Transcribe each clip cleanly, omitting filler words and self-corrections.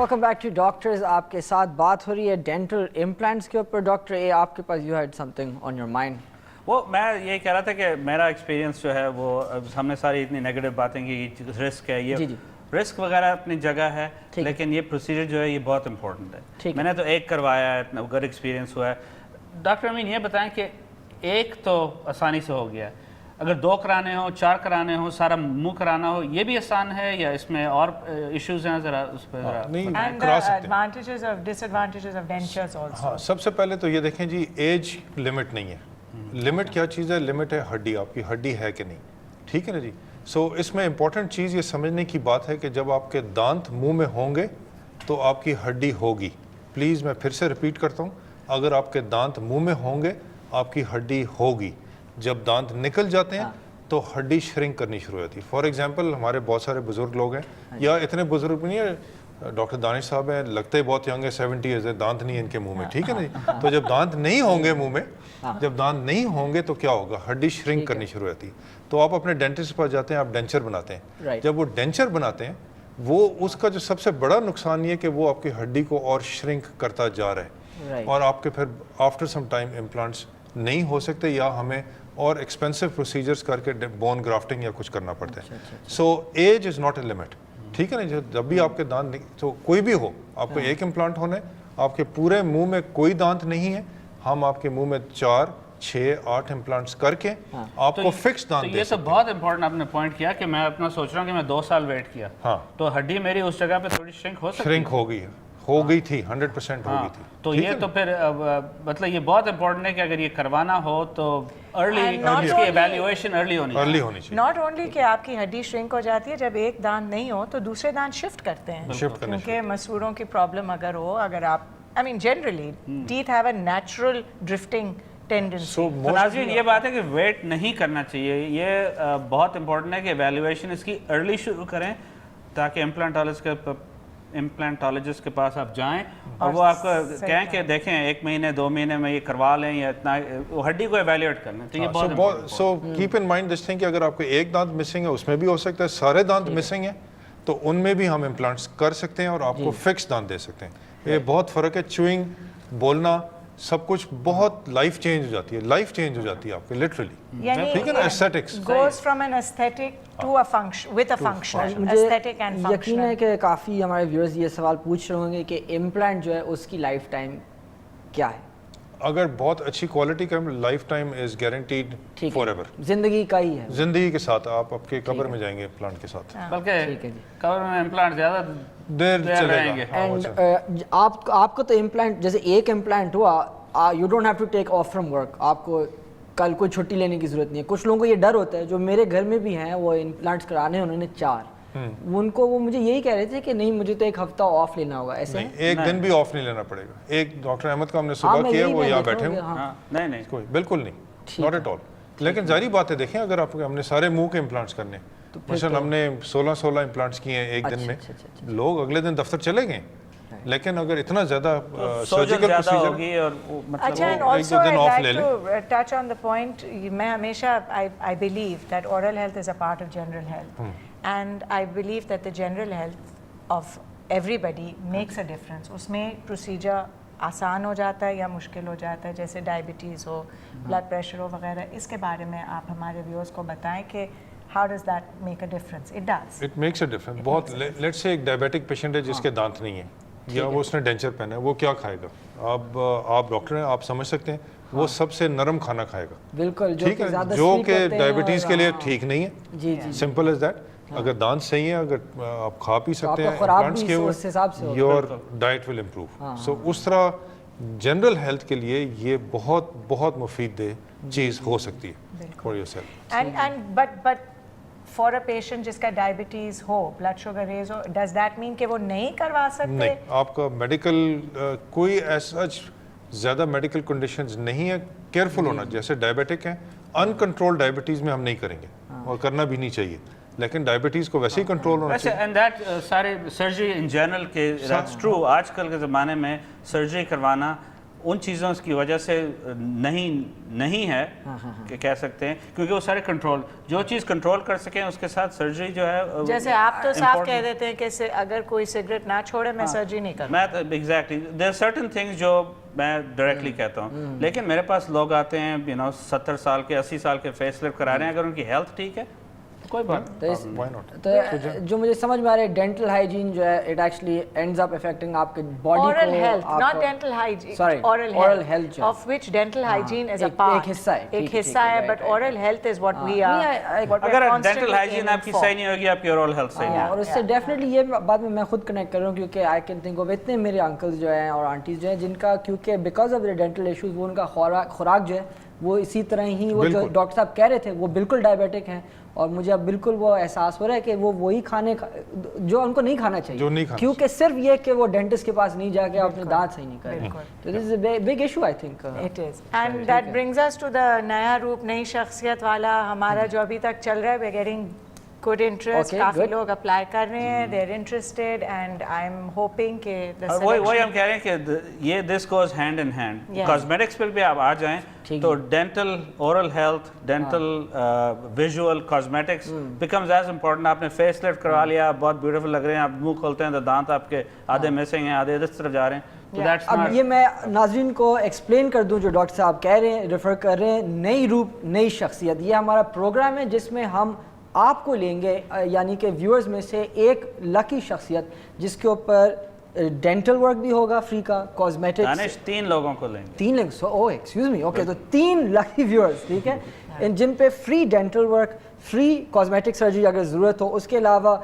Welcome back to doctors. آپ کے ساتھ بات ہو رہی ہے ڈینٹل امپلانٹس کے اوپر. ڈاکٹر اے, آپ کے پاس you had something on your mind. وہ میں یہ کہہ رہا تھا کہ میرا ایکسپیرینس جو ہے وہ ہم نے ساری اتنی نیگیٹو باتیں کی, رسک ہے, یہ رسک وغیرہ اپنی جگہ ہے, لیکن یہ پروسیجر جو ہے یہ بہت امپورٹنٹ ہے. میں نے تو ایک کروایا ہے, اتنا گڈ ایکسپیرینس ہوا ہے. ڈاکٹر امین یہ بتائیں کہ ایک تو آسانی سے ہو گیا, اگر 2 کرانے ہوں, 4 کرانے ہوں, سارا منہ کرانا ہو, یہ بھی آسان ہے یا اس میں اور ایشوز ہیں؟ ذرا اس پہ ہاں, سب سے پہلے تو یہ دیکھیں جی, ایج لمٹ نہیں ہے. لمٹ کیا چیز ہے؟ لمٹ ہے ہڈی, آپ کی ہڈی ہے کہ نہیں. ٹھیک ہے نا جی. سو اس میں امپورٹنٹ چیز یہ سمجھنے کی بات ہے کہ جب آپ کے دانت منہ میں ہوں گے تو آپ کی ہڈی ہوگی. پلیز میں پھر سے ریپیٹ کرتا ہوں, اگر آپ کے دانت منہ میں ہوں گے آپ کی ہڈی ہوگی. جب دانت نکل جاتے ہیں تو ہڈی شرنک کرنی شروع ہوتی ہے. فار ایگزامپل ہمارے بہت سارے بزرگ لوگ ہیں, یا اتنے بزرگ بھی نہیں ہے, ڈاکٹر دانش صاحب ہیں, لگتے بہت ینگ ہے, 70 ایئرز ہے, دانت نہیں ہے ان کے منہ میں. ٹھیک ہے نا. تو جب دانت نہیں ہوں گے منہ میں, جب دانت نہیں ہوں گے تو کیا ہوگا؟ ہڈی شرنک کرنی شروع ہوتی ہے. تو آپ اپنے ڈینٹسٹ کے پاس جاتے ہیں, آپ ڈینچر بناتے ہیں. جب وہ ڈینچر بناتے ہیں, وہ اس کا جو سب سے بڑا نقصان یہ ہے کہ وہ آپ کی ہڈی کو اور شرنک کرتا جا رہا ہے, اور آپ کے پھر آفٹر سم ٹائم امپلانٹس نہیں ہو سکتے, یا ہمیں اور ایکسپینسو پروسیجرز کر کے بون گرافٹنگ یا کچھ کرنا پڑتا ہے. So age is not a limit. ٹھیک ہے نا. جب بھی آپ کے دانت, تو کوئی بھی ہو, آپ کو ایک امپلانٹ ہونا ہے, آپ کے پورے منہ میں کوئی دانت نہیں ہے, ہم آپ کے منہ میں 4, 6, 8 امپلانٹس کر کے آپ کو فکس دانت دے سکتے ہیں. یہ تو بہت امپورٹنٹ آپ نے پوائنٹ کیا کہ میں اپنا سوچ رہا ہوں کہ میں 2 سال ویٹ کیا, تو ہڈی میری اس جگہ پہ تھوڑی شرنک ہو سکتی ہے. شرنک ہو گئی تھی, 100% ہو گئی تھی. تو یہ تو پھر مطلب یہ بہت امپورٹنٹ ہے کہ اگر یہ کروانا ہو تو ارلی اس کی ایویلیویشن ارلی ہونی چاہیے. ناٹ اونلی کہ آپ کی ہڈی شرنک ہو جاتی ہے, جب ایک دانت نہیں ہو تو دوسرے دانت شفٹ کرتے ہیں, کیونکہ مسوڑوں کی پرابلم اگر ہو, اگر آپ I mean generally teeth have a natural drifting tendency. ناظرین یہ بات ہے کہ ویٹ نہیں کرنا چاہیے, یہ بہت امپورٹنٹ ہے کہ ایویلیویشن اس کی ارلی شروع کریں, تاکہ امپلانٹالوجسٹ کے پاس آپ جائیں اور وہ آپ کو کہیں کہ دیکھیں 1 مہینے 2 مہینے میں یہ کروا لیں, یا اتنا ہڈی کو ایویلیویٹ کر لیں. تو یہ بہت so keep in mind this thing کہ اگر آپ کو ایک دانت مسنگ ہے, اس میں بھی ہو سکتا ہے سارے دانت مسنگ ہیں, تو ان میں بھی ہم امپلانٹس کر سکتے ہیں اور آپ کو فکس دانت دے سکتے ہیں. یہ بہت فرق ہے. چوئنگ, بولنا, سب کچھ بہت لائف چینج ہو جاتی ہے, لائف چینج ہو جاتی ہے آپ کی لٹرلی. ٹھیک ہے نا. Aesthetics goes from an aesthetic to a function with a function, aesthetic and functional. یقین ہے کہ کافی ہمارے ویورز یہ سوال پوچھ رہے ہوں گے کہ امپلانٹ جو ہے اس کی لائف ٹائم کیا ہے؟ اگر بہت اچھی کوالٹی کا, life time is guaranteed for ever, زندگی کا ہی ہے, زندگی کے ساتھ. آپ کے قبر میں جائیں گے امپلانٹ کے ساتھ, بلکہ قبر میں امپلانٹ زیادہ دیر چلے گا. اینڈ آپ کو تو امپلانٹ جیسے ایک امپلانٹ ہوا, you don't have to take off from work, آپ کو کل کوئی چھٹی لینے کی ضرورت نہیں ہے. کچھ لوگوں کو یہ ڈر ہوتا ہے, جو میرے گھر میں بھی ہیں, وہ امپلانٹس کرانے ہیں انہوں نے 4, ان کو وہ مجھے یہی کہہ رہے تھے کہ نہیں مجھے تو 1 ہفتہ آف لینا ہوگا. ایسے ایک دن بھی آف نہیں لینا پڑے گا. ایک ڈاکٹر احمد کا ہم نے صبح کیا, وہ یہاں بیٹھے ہوئے, نہیں کوئی بالکل نہیں, ناٹ ایٹ آل. لیکن ظاہری بات ہے, دیکھیں اگر آپ ہم نے سارے منہ کے امپلانٹس کرنے, مثلا ہم نے 16 امپلانٹس کیے ہیں ایک دن میں, لوگ اگلے دن دفتر چلے گئے. لیکن اگر اتنا زیادہ سرجیکل پروسیجر ہوگی اور اچھا, and also I'd like to touch on the point, میں ہمیشہ I believe that oral health is a part of general health, and I believe that the general health of everybody makes a difference. اس میں procedure آسان ہو جاتا ہے یا مشکل ہو جاتا ہے, جیسے ڈائبٹیز ہو, بلڈ پریشر ہو وغیرہ. اس کے بارے میں آپ ہمارے ویورز کو بتائیں کہ how does that make a difference? It does. It makes a difference. بہت لیٹس سے ایک ڈائبیٹک پیشنٹ ہے جس کے دانت نہیں ہیں, یا وہ اس نے ڈینچر پہنا ہے, وہ کیا کھائے گا؟ آپ ڈاکٹر ہیں, آپ سمجھ سکتے ہیں, وہ سب سے نرم کھانا کھائے گا. بالکل, ٹھیک ہے, جو کہ ڈائبٹیز کے لیے ٹھیک نہیں ہے. Simple as that. اگر دانت صحیح ہے, اگر آپ کھا پی سکتے ہیں امپلانٹس کے ہوئے, یور ڈائٹ ول امپروو. سو اس طرح جنرل ہیلتھ کے لیے یہ بہت بہت مفید چیز ہو سکتی ہے for yourself. And but for a patient جس کا ڈائبٹیز ہو, بلڈ شوگر ریز ہو, ڈز دیٹ مین کہ وہ نہیں کروا سکتے؟ نہیں, آپ کا میڈیکل کوئی ایسا زیادہ میڈیکل کنڈیشنز نہیں ہے. کیئرفل ہونا, جیسے ڈائبیٹک ہیں, انکنٹرول ڈائبٹیز میں ہم نہیں کریں گے اور کرنا بھی نہیں چاہیے, لیکن ڈائبٹیز کو ویسے ہی کنٹرول ہونا چاہیے. اینڈ دیٹ سارے سرجری ان جنرل کے دیٹس ٹرو. آج کل کے زمانے میں سرجری کروانا ان چیزوں کی وجہ سے نہیں ہے کہ کہہ سکتے ہیں، کیونکہ وہ سارے کنٹرول، جو چیز کنٹرول کر سکیں اس کے ساتھ سرجری جو ہے. جیسے آپ تو صاف کہہ دیتے ہیں کہ اگر کوئی سگریٹ نہ چھوڑے میں سرجری نہیں کروں. میں ایگزیکٹلی دیر سرٹن تھنگز جو میں ڈائریکٹلی کہتا ہوں، لیکن میرے پاس لوگ آتے ہیں 70 سال کے 80 سال کے فیس لفٹ کرا رہے ہیں، اگر ان کی ہیلتھ ٹھیک ہے کوئی بات نہیں. تو جو مجھے سمجھ میں آ رہا ہے ڈینٹل ہائیجین جو ہے it actually ends up affecting آپ کے باڈی کو. oral health not dental hygiene, oral health of which dental hygiene is a part, ایک حصہ ہے, but oral health is what we are. اگر ڈینٹل ہائیجین آپ کی صحیح نہیں ہوگی آپ کی اورل ہیلتھ صحیح نہیں اور اس سے ڈیفینیٹلی یہ بات میں خود کنیکٹ کر رہا ہوں کیونکہ آئی کین تھنک آف اتنے میرے انکلز جو ہیں اور آنٹیز جو ہیں جن کا کیونکہ because of the dental issues وہ ان کا خوراک جو ہے وہ اسی طرح ہی وہ جو ڈاکٹر صاحب کہہ رہے تھے وہ بالکل ڈائبیٹک ہیں، اور مجھے اب بالکل وہ احساس ہو رہا ہے کہ وہ وہی کھانے جو ان کو نہیں کھانا چاہیے کیونکہ صرف یہ کہ وہ ڈینٹسٹ کے پاس نہیں جا کے اپنے دانت صحیح نہیں کرے. تو this is a big issue I think. It is and that brings us to the نیا روپ نئی شخصیت والا ہمارا جو ابھی تک چل رہا ہے. We are getting good interest, کافی لوگ اپلائی کر رہے ہیں, they're interested and I'm hoping کہ وہی ہم کہہ رہے ہیں کہ یہ this goes hand in hand. cosmetics پہ بھی آپ آ جائیں تو dental oral health dental visual cosmetics becomes as important. آپ نے فیس لفٹ کروا لیا بہت بیوٹیفل لگ رہے ہیں, آپ منہ کھولتے ہیں تو دانت آپ کے آدھے مسنگ ہیں آدھے اس طرف جا رہے ہیں. اب یہ میں ناظرین کو ایکسپلین کر دوں جو ڈاکٹر صاحب کہہ رہے ہیں ریفر کر رہے ہیں نئی روپ نئی شخصیت. یہ ہمارا پروگرام ہے جس میں ہم آپ کو لیں گے یعنی کہ ویورز میں سے ایک لکی شخصیت جس کے اوپر ڈینٹل ورک بھی ہوگا فری کا, کاسمیٹکس 3 لوگوں کو لیں گے. 3 لوگ او ایکسکیوز می اوکے, تو 3 لکی ویورز ٹھیک ہے جن پہ free dental work free cosmetic surgery اگر ضرورت ہو, اس کے علاوہ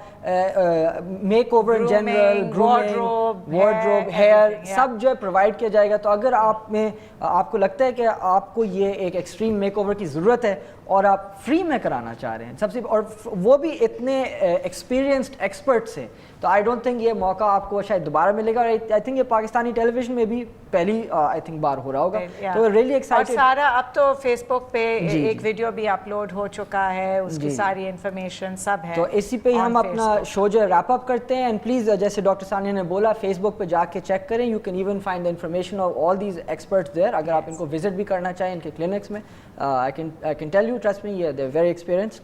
makeover in general grooming wardrobe hair سب جو ہے پرووائڈ کیا جائے گا. تو اگر آپ کو لگتا ہے کہ آپ کو یہ ایک ایکسٹریم میک اوور کی ضرورت ہے اور آپ فری میں کرانا چاہ رہے ہیں سب سے, اور وہ بھی اتنے ایکسپیرینسڈ ایکسپرٹ سے, تو آئی ڈونٹ تھنک یہ موقع آپ کو شاید دوبارہ ملے گا. اور آئی تھنک یہ پاکستانی ٹیلی ویژن میں بھی پہلی آئی تھنک بار ہو رہا ہوگا. تو ریئلی ایکسائٹڈ. سارا اب تو فیس بک پہ ایک ویڈیو بھی اپلوڈ ہو چکا ہے, اس کی ساری انفارمیشن سب ہے. تو اسی پہ ہم اپنا شو جو ریپ اپ کرتے ہیں. اینڈ پلیز جیسے ڈاکٹر ثانیہ نے بولا فیس بک پہ جا کے چیک کریں. You can even find the information of all these experts there. اگر آپ ان کو وزٹ بھی کرنا چاہیں ان کے کلینکس میں, I can tell you, trust me, yeah, they're very experienced.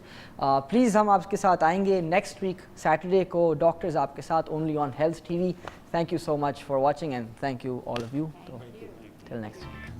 Please ہم آپ کے ساتھ آئیں گے نیکسٹ ویک سیٹرڈے کو, ڈاکٹرز آپ کے ساتھ only on Health TV. Thank you so much for watching and thank you all of you. Till next week.